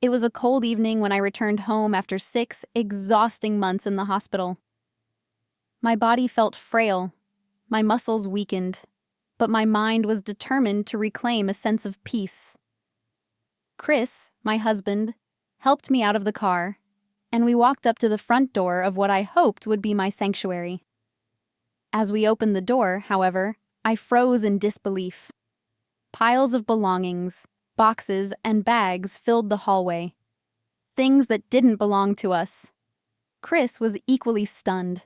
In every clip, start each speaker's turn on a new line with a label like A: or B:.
A: It was a cold evening when I returned home after 6 exhausting months in the hospital. My body felt frail, my muscles weakened, but my mind was determined to reclaim a sense of peace. Chris, my husband, helped me out of the car, and we walked up to the front door of what I hoped would be my sanctuary. As we opened the door, however, I froze in disbelief. Piles of belongings, boxes, and bags filled the hallway. Things that didn't belong to us. Chris was equally stunned.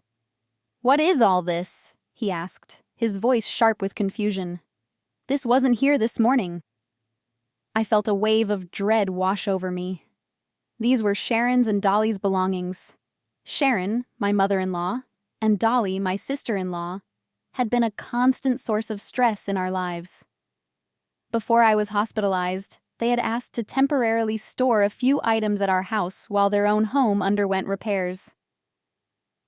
A: "What is all this?" he asked, his voice sharp with confusion. "This wasn't here this morning." I felt a wave of dread wash over me. These were Sharon's and Dolly's belongings. Sharon, my mother-in-law, and Dolly, my sister-in-law, had been a constant source of stress in our lives. Before I was hospitalized, they had asked to temporarily store a few items at our house while their own home underwent repairs.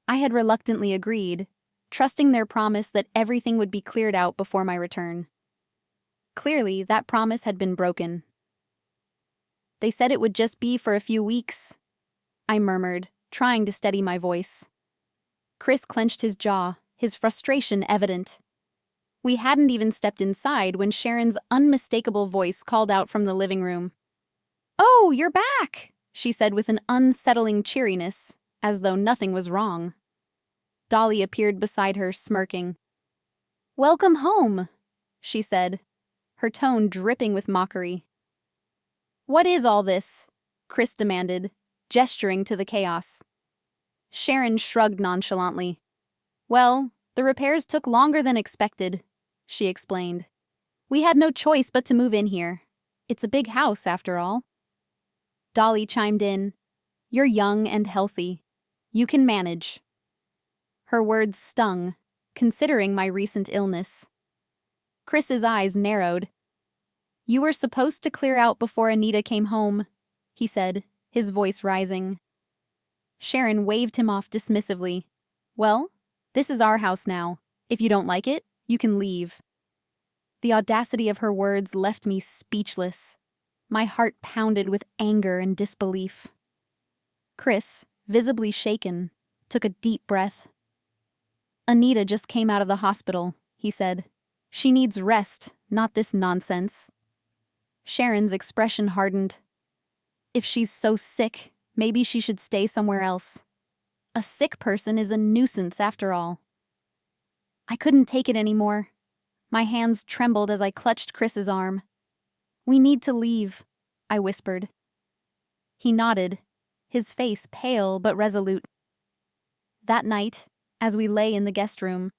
A: I had reluctantly agreed, trusting their promise that everything would be cleared out before my return. Clearly, that promise had been broken. "They said it would just be for a few weeks," I murmured, trying to steady my voice. Chris clenched his jaw, his frustration evident. We hadn't even stepped inside when Sharon's unmistakable voice called out from the living room. "Oh, you're back!" she said with an unsettling cheeriness, as though nothing was wrong. Dolly appeared beside her, smirking. "Welcome home," she said, her tone dripping with mockery. "What is all this?" Chris demanded, gesturing to the chaos. Sharon shrugged nonchalantly. "Well, the repairs took longer than expected," she explained. "We had no choice but to move in here. It's a big house, after all." Dolly chimed in. "You're young and healthy. You can manage." Her words stung, considering my recent illness. Chris's eyes narrowed. "You were supposed to clear out before Anita came home," he said, his voice rising. Sharon waved him off dismissively. "Well, this is our house now. If you don't like it, you can leave." The audacity of her words left me speechless. My heart pounded with anger and disbelief. Chris, visibly shaken, took a deep breath. "Anita just came out of the hospital," he said. "She needs rest, not this nonsense." Sharon's expression hardened. "If she's so sick, maybe she should stay somewhere else. A sick person is a nuisance after all." I couldn't take it anymore. My hands trembled as I clutched Chris's arm. "We need to leave," I whispered. He nodded, his face pale but resolute. That night, as we lay in the guest room,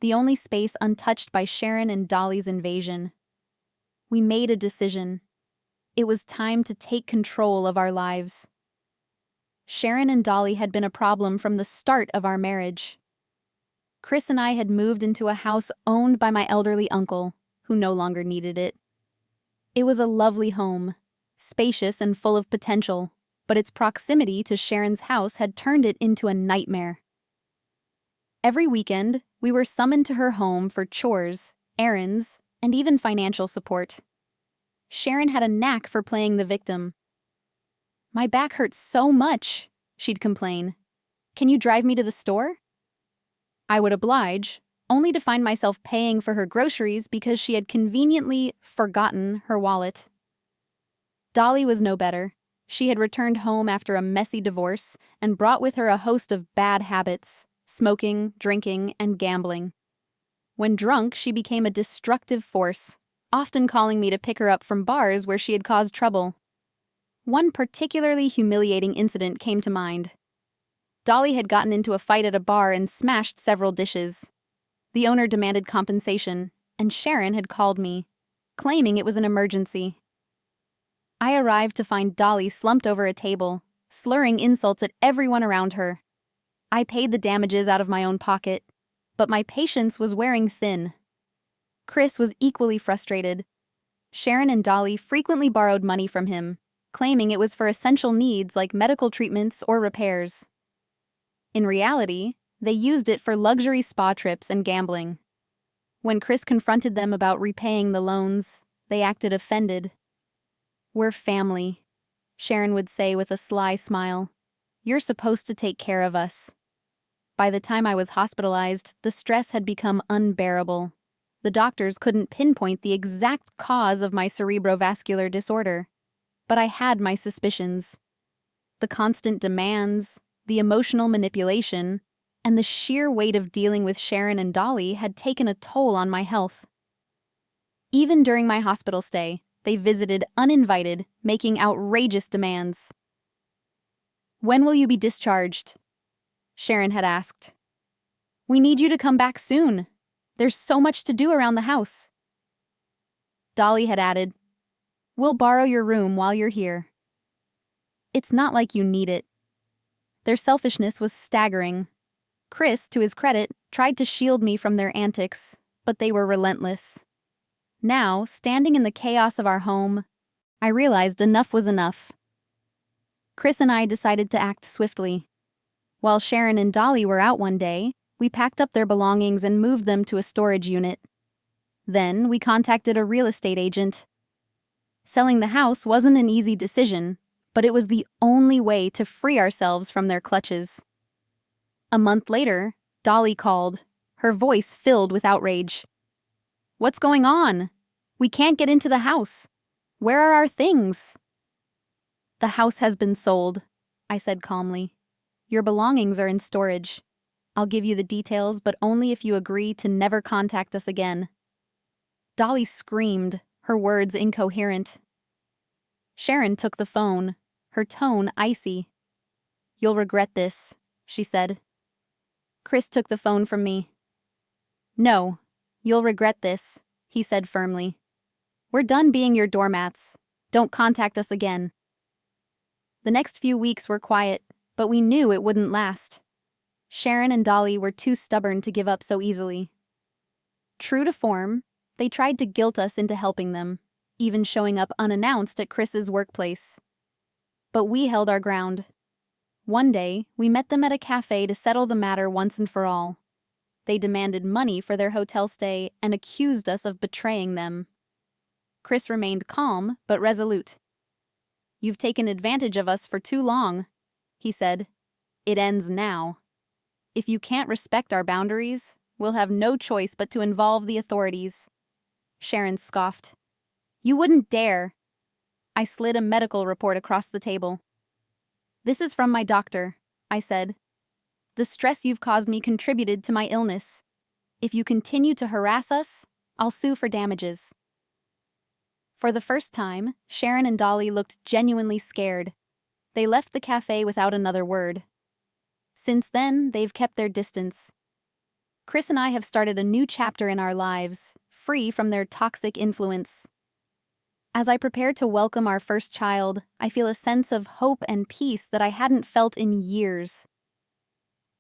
A: the only space untouched by Sharon and Dolly's invasion, we made a decision. It was time to take control of our lives. Sharon and Dolly had been a problem from the start of our marriage. Chris and I had moved into a house owned by my elderly uncle, who no longer needed it. It was a lovely home, spacious and full of potential, but its proximity to Sharon's house had turned it into a nightmare. Every weekend, we were summoned to her home for chores, errands, and even financial support. Sharon had a knack for playing the victim. "My back hurts so much," she'd complain. "Can you drive me to the store?" I would oblige, only to find myself paying for her groceries because she had conveniently forgotten her wallet. Dolly was no better. She had returned home after a messy divorce and brought with her a host of bad habits: smoking, drinking, and gambling. When drunk, she became a destructive force, often calling me to pick her up from bars where she had caused trouble. One particularly humiliating incident came to mind. Dolly had gotten into a fight at a bar and smashed several dishes. The owner demanded compensation, and Sharon had called me, claiming it was an emergency. I arrived to find Dolly slumped over a table, slurring insults at everyone around her. I paid the damages out of my own pocket, but my patience was wearing thin. Chris was equally frustrated. Sharon and Dolly frequently borrowed money from him, claiming it was for essential needs like medical treatments or repairs. In reality, they used it for luxury spa trips and gambling. When Chris confronted them about repaying the loans, they acted offended. "We're family. Sharon would say with a sly smile. "You're supposed to take care of us." By the time I was hospitalized, the stress had become unbearable. The doctors couldn't pinpoint the exact cause of my cerebrovascular disorder, but I had my suspicions. The constant demands, the emotional manipulation, and the sheer weight of dealing with Sharon and Dolly had taken a toll on my health. Even during my hospital stay, they visited uninvited, making outrageous demands. "When will you be discharged?" Sharon had asked. "We need you to come back soon. There's so much to do around the house." Dolly had added, "We'll borrow your room while you're here." It's not like you need it. Their selfishness was staggering. Chris, to his credit, tried to shield me from their antics, but they were relentless. Now, standing in the chaos of our home, I realized enough was enough. Chris and I decided to act swiftly. While Sharon and Dolly were out one day, we packed up their belongings and moved them to a storage unit. Then, we contacted a real estate agent. Selling the house wasn't an easy decision, but it was the only way to free ourselves from their clutches. A month later, Dolly called, her voice filled with outrage. "What's going on? We can't get into the house. Where are our things?" "The house has been sold," I said calmly. "Your belongings are in storage. I'll give you the details, but only if you agree to never contact us again." Dolly screamed, her words incoherent. Sharon took the phone, her tone icy. "You'll regret this," she said. Chris took the phone from me. "No, you'll regret this," he said firmly. "We're done being your doormats. Don't contact us again." The next few weeks were quiet, but we knew it wouldn't last. Sharon and Dolly were too stubborn to give up so easily. True to form, they tried to guilt us into helping them, even showing up unannounced at Chris's workplace. But we held our ground. One day, we met them at a cafe to settle the matter once and for all. They demanded money for their hotel stay and accused us of betraying them. Chris remained calm but resolute. "You've taken advantage of us for too long," he said. "It ends now. If you can't respect our boundaries, we'll have no choice but to involve the authorities." Sharon scoffed. "You wouldn't dare." I slid a medical report across the table. "This is from my doctor," I said. "The stress you've caused me contributed to my illness. If you continue to harass us, I'll sue for damages." For the first time, Sharon and Dolly looked genuinely scared. They left the cafe without another word. Since then, they've kept their distance. Chris and I have started a new chapter in our lives, free from their toxic influence. As I prepare to welcome our first child, I feel a sense of hope and peace that I hadn't felt in years.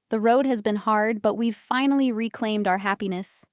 A: The road has been hard, but we've finally reclaimed our happiness.